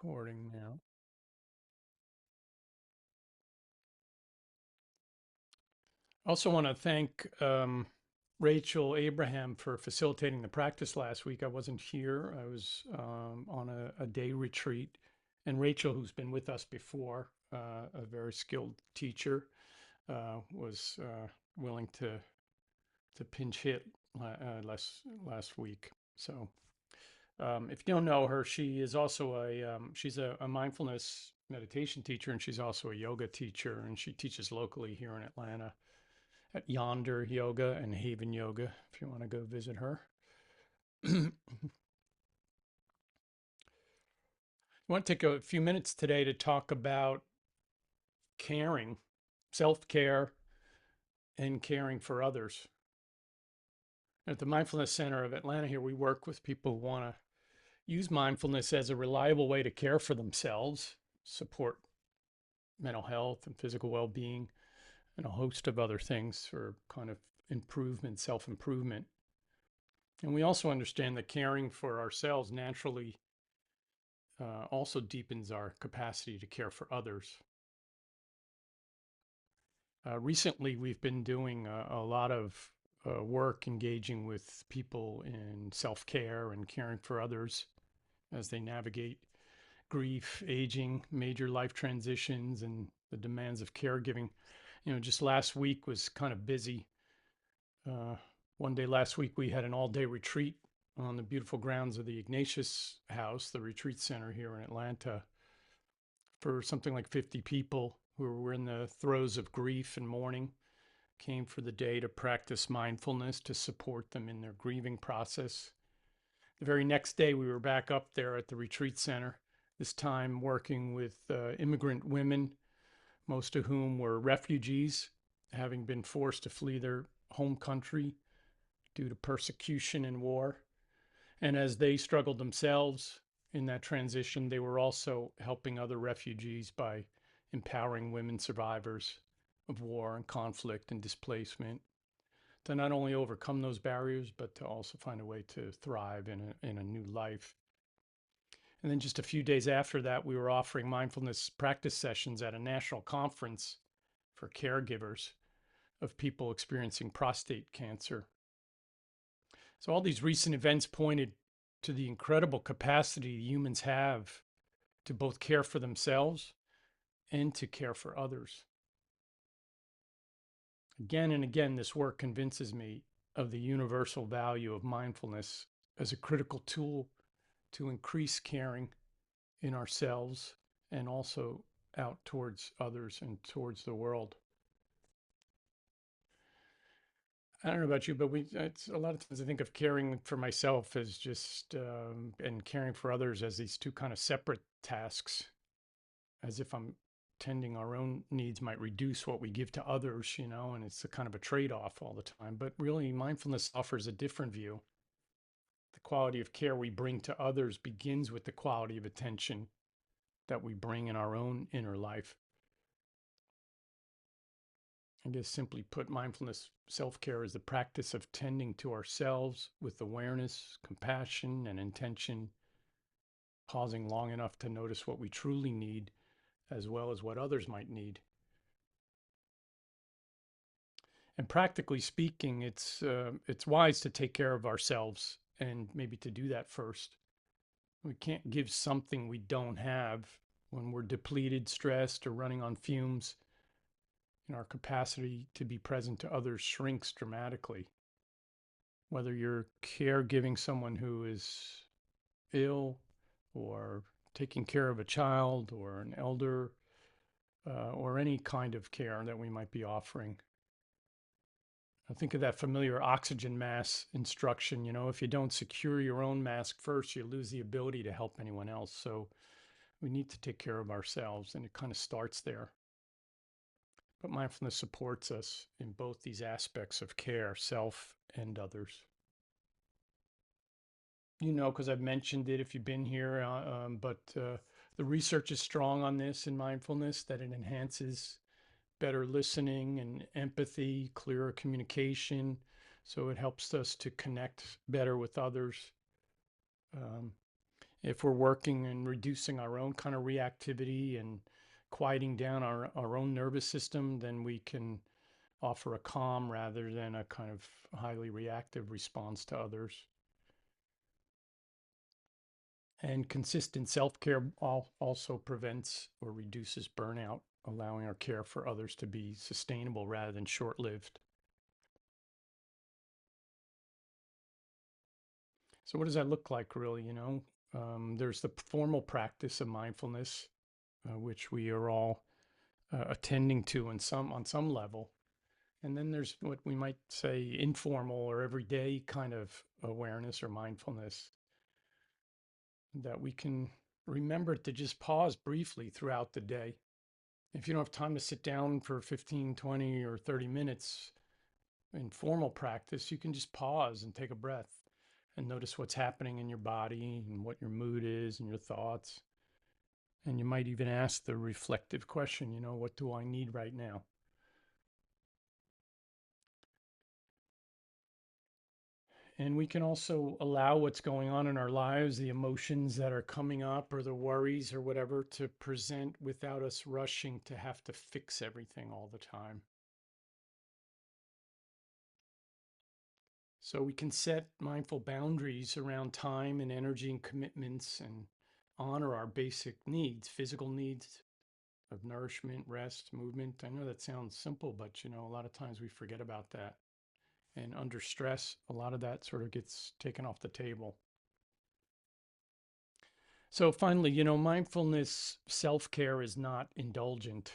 Recording now. I also want to thank Rachel Abraham for facilitating the practice last week. I wasn't here. I was on a day retreat. And Rachel, who's been with us before, a very skilled teacher, was willing to pinch hit last week. So if you don't know her, she is also she's a mindfulness meditation teacher, and she's also a yoga teacher, and she teaches locally here in Atlanta at Yonder Yoga and Haven Yoga if you want to go visit her. I want to take a few minutes today to talk about caring, self-care, and caring for others. At the Mindfulness Center of Atlanta here, we work with people who want to use mindfulness as a reliable way to care for themselves, support mental health and physical well-being, and a host of other things for kind of improvement, self-improvement. And we also understand that caring for ourselves naturally also deepens our capacity to care for others. Recently, we've been doing a lot of work engaging with people in self-care and caring for others as they navigate grief, aging, major life transitions, and the demands of caregiving. Just last week was kind of busy. One day last week, we had an all-day retreat on the beautiful grounds of the Ignatius House, the retreat center here in Atlanta, for something like 50 people who were in the throes of grief and mourning, came for the day to practice mindfulness to support them in their grieving process. The very next day, we were back up there at the retreat center, this time working with immigrant women, most of whom were refugees, having been forced to flee their home country due to persecution and war. And as they struggled themselves in that transition, they were also helping other refugees by empowering women survivors of war and conflict and displacement to not only overcome those barriers, but to also find a way to thrive in a new life. And then just a few days after that, we were offering mindfulness practice sessions at a national conference for caregivers of people experiencing prostate cancer. So all these recent events pointed to the incredible capacity humans have to both care for themselves and to care for others. Again and again, this work convinces me of the universal value of mindfulness as a critical tool to increase caring in ourselves and also out towards others and towards the world. I don't know about you, but it's a lot of times I think of caring for myself as just, and caring for others as these two kind of separate tasks, as if I'm tending our own needs might reduce what we give to others, and it's a kind of a trade-off all the time. But really, mindfulness offers a different view. The quality of care we bring to others begins with the quality of attention that we bring in our own inner life. I guess simply put, mindfulness self-care is the practice of tending to ourselves with awareness, compassion, and intention, pausing long enough to notice what we truly need as well as what others might need. And practically speaking, it's wise to take care of ourselves and maybe to do that first. We can't give something we don't have when we're depleted, stressed, or running on fumes. Our capacity to be present to others shrinks dramatically. Whether you're caregiving someone who is ill, or taking care of a child or an elder, or any kind of care that we might be offering. I think of that familiar oxygen mask instruction. If you don't secure your own mask first, you lose the ability to help anyone else. So we need to take care of ourselves, and it kind of starts there. But mindfulness supports us in both these aspects of care, self and others. Because I've mentioned it if you've been here, but the research is strong on this in mindfulness, that it enhances better listening and empathy, clearer communication. So it helps us to connect better with others. If we're working and reducing our own kind of reactivity and quieting down our own nervous system, then we can offer a calm rather than a kind of highly reactive response to others. And consistent self care also prevents or reduces burnout, allowing our care for others to be sustainable rather than short lived. So, what does that look like, really? There's the formal practice of mindfulness, which we are all attending to on some level. And then there's what we might say informal or everyday kind of awareness or mindfulness that we can remember to just pause briefly throughout the day. If you don't have time to sit down for 15, 20, or 30 minutes in formal practice, you can just pause and take a breath and notice what's happening in your body and what your mood is and your thoughts. And you might even ask the reflective question, what do I need right now? And we can also allow what's going on in our lives, the emotions that are coming up or the worries or whatever, to present without us rushing to have to fix everything all the time. So we can set mindful boundaries around time and energy and commitments and honor our basic needs, physical needs of nourishment, rest, movement. I know that sounds simple, but a lot of times we forget about that. And under stress, a lot of that sort of gets taken off the table. So finally, mindfulness self-care is not indulgent.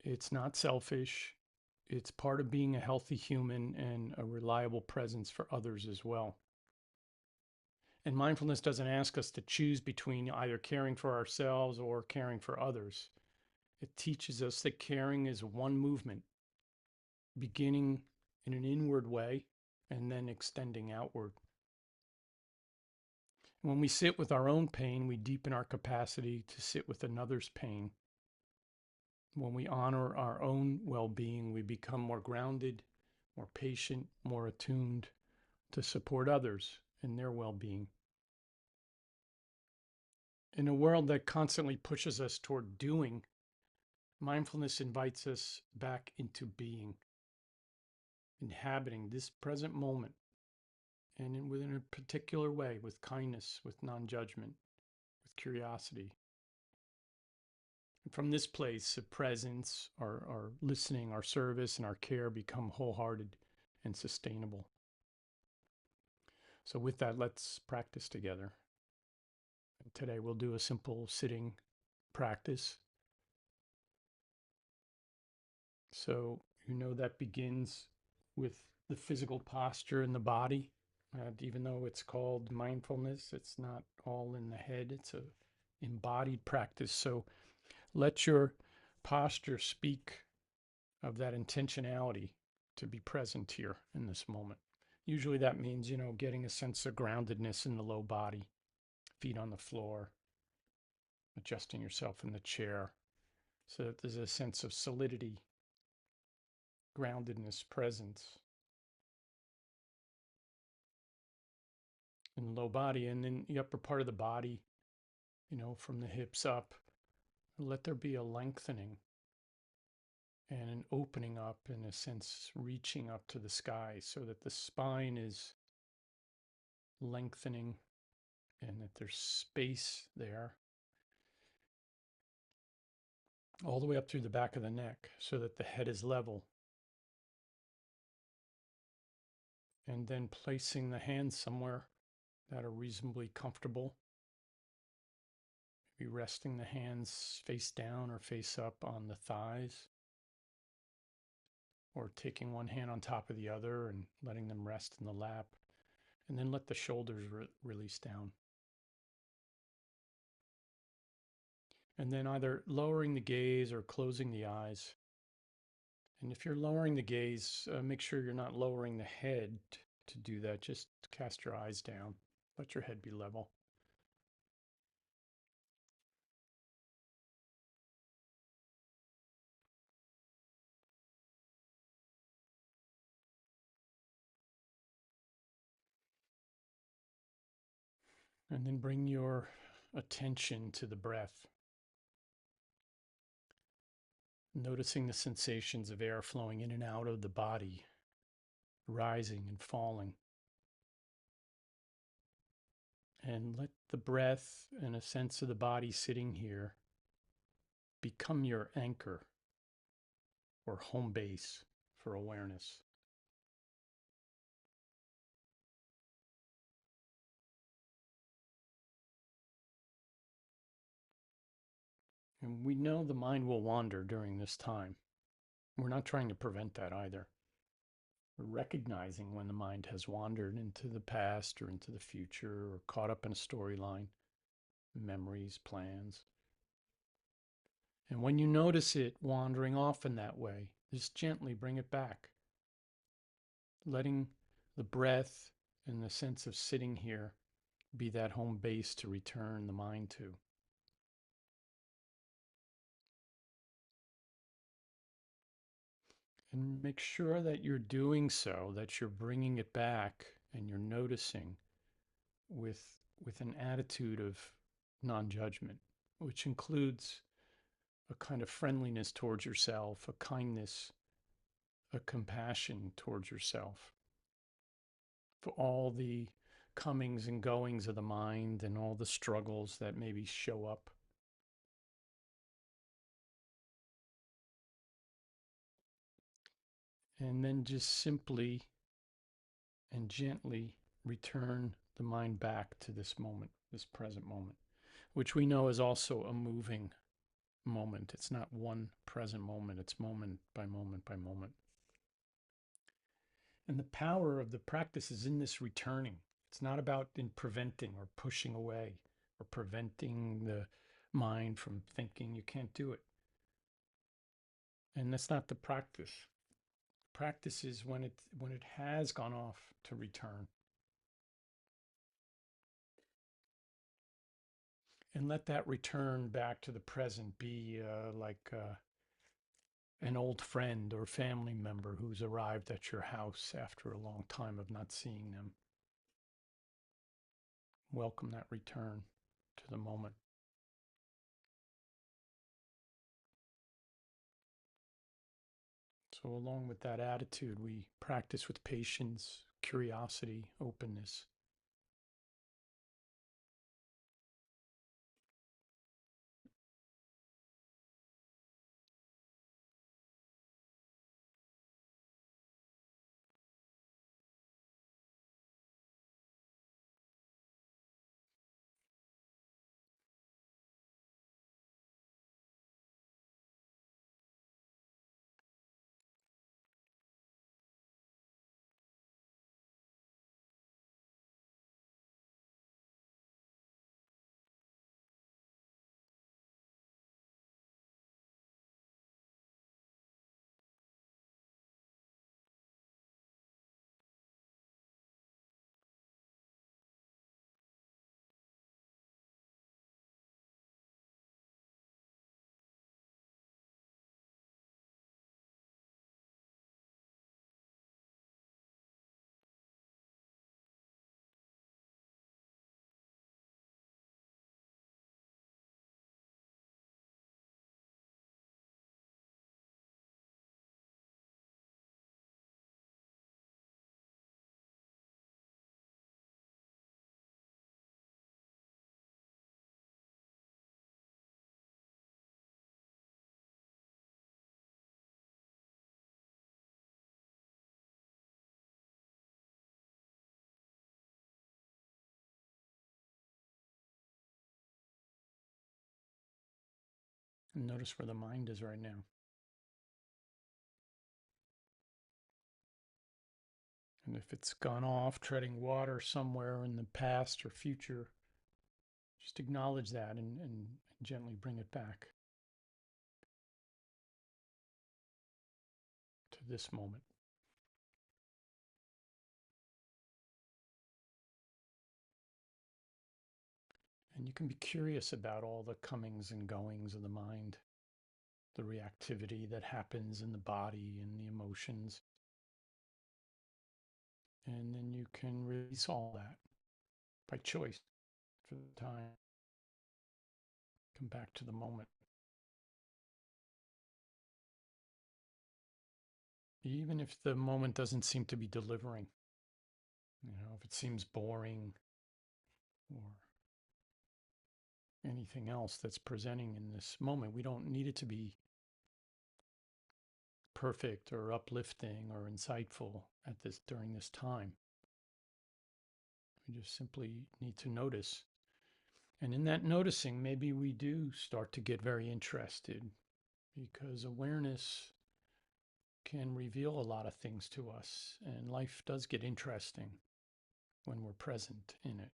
It's not selfish. It's part of being a healthy human and a reliable presence for others as well. And mindfulness doesn't ask us to choose between either caring for ourselves or caring for others. It teaches us that caring is one movement, beginning in an inward way and then extending outward. When we sit with our own pain, we deepen our capacity to sit with another's pain. When we honor our own well being, we become more grounded, more patient, more attuned to support others in their well being. In a world that constantly pushes us toward doing, mindfulness invites us back into being, inhabiting this present moment, and within a particular way, with kindness, with non judgment, with curiosity. And from this place of presence, our listening, our service, and our care become wholehearted and sustainable. So, with that, let's practice together. And today, we'll do a simple sitting practice. So, that begins with the physical posture in the body. Even though it's called mindfulness, it's not all in the head, it's a embodied practice. So, let your posture speak of that intentionality to be present here in this moment. Usually that means, getting a sense of groundedness in the low body, feet on the floor, adjusting yourself in the chair so that there's a sense of solidity, groundedness, presence in the low body. And then the upper part of the body, from the hips up, let there be a lengthening and an opening up, in a sense, reaching up to the sky so that the spine is lengthening and that there's space there all the way up through the back of the neck so that the head is level. And then placing the hands somewhere that are reasonably comfortable. Maybe resting the hands face down or face up on the thighs, or taking one hand on top of the other and letting them rest in the lap. And then let the shoulders release down. And then either lowering the gaze or closing the eyes. And if you're lowering the gaze, make sure you're not lowering the head to do that. Just cast your eyes down. Let your head be level. And then bring your attention to the breath, noticing the sensations of air flowing in and out of the body, rising and falling. And let the breath and a sense of the body sitting here become your anchor or home base for awareness. And we know the mind will wander during this time. We're not trying to prevent that either. We're recognizing when the mind has wandered into the past or into the future or caught up in a storyline, memories, plans. And when you notice it wandering off in that way, just gently bring it back, letting the breath and the sense of sitting here be that home base to return the mind to. And make sure that you're doing so, that you're bringing it back and you're noticing with, with an attitude of non-judgment, which includes a kind of friendliness towards yourself, a kindness, a compassion towards yourself for all the comings and goings of the mind and all the struggles that maybe show up. And then just simply and gently return the mind back to this moment, this present moment, which we know is also a moving moment. It's not one present moment, it's moment by moment by moment. And the power of the practice is in this returning. It's not about in preventing or pushing away or preventing the mind from thinking you can't do it. And that's not the practice. Practice is when it has gone off to return. And let that return back to the present be like an old friend or family member who's arrived at your house after a long time of not seeing them. Welcome that return to the moment. So, along with that attitude, we practice with patience, curiosity, openness. And notice where the mind is right now. And if it's gone off treading water somewhere in the past or future, just acknowledge that and gently bring it back to this moment. And you can be curious about all the comings and goings of the mind, the reactivity that happens in the body and the emotions. And then you can release all that by choice. for the time. Come back to the moment. Even if the moment doesn't seem to be delivering, if it seems boring or anything else that's presenting in this moment, we don't need it to be perfect or uplifting or insightful during this time. We just simply need to notice. And in that noticing, maybe we do start to get very interested, because awareness can reveal a lot of things to us, and life does get interesting when we're present in it.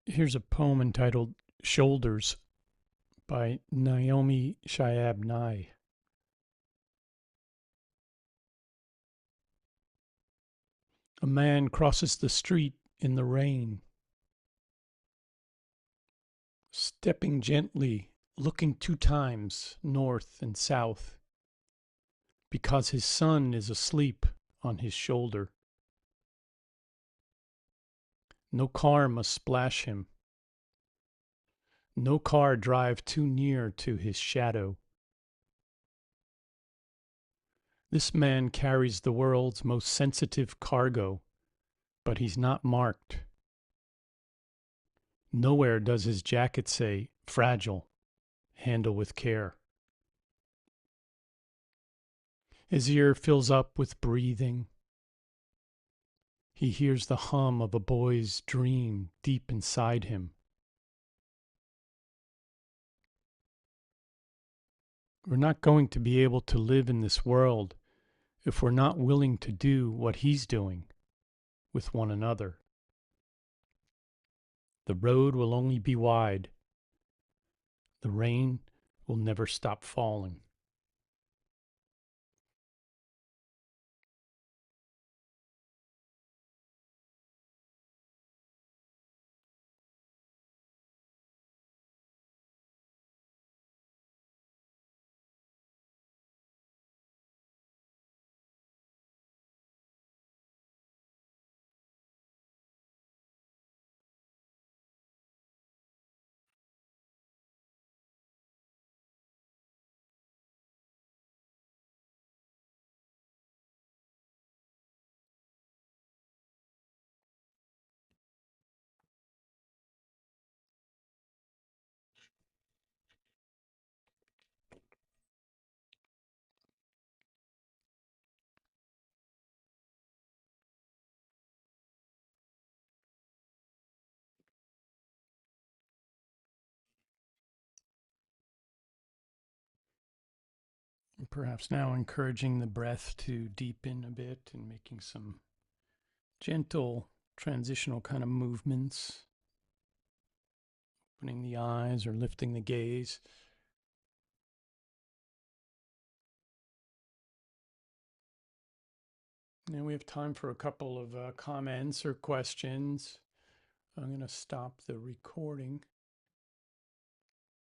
Here's a poem entitled Shoulders by Naomi Shayab Nye. A man crosses the street in the rain, stepping gently, looking 2 times north and south, because his son is asleep on his shoulder. No car must splash him. No car drive too near to his shadow. This man carries the world's most sensitive cargo, but he's not marked. Nowhere does his jacket say, fragile, handle with care. His ear fills up with breathing. He hears the hum of a boy's dream deep inside him. We're not going to be able to live in this world if we're not willing to do what he's doing with one another. The road will only be wide. The rain will never stop falling. And perhaps now encouraging the breath to deepen a bit and making some gentle transitional kind of movements, opening the eyes or lifting the gaze. Now we have time for a couple of comments or questions. I'm going to stop the recording.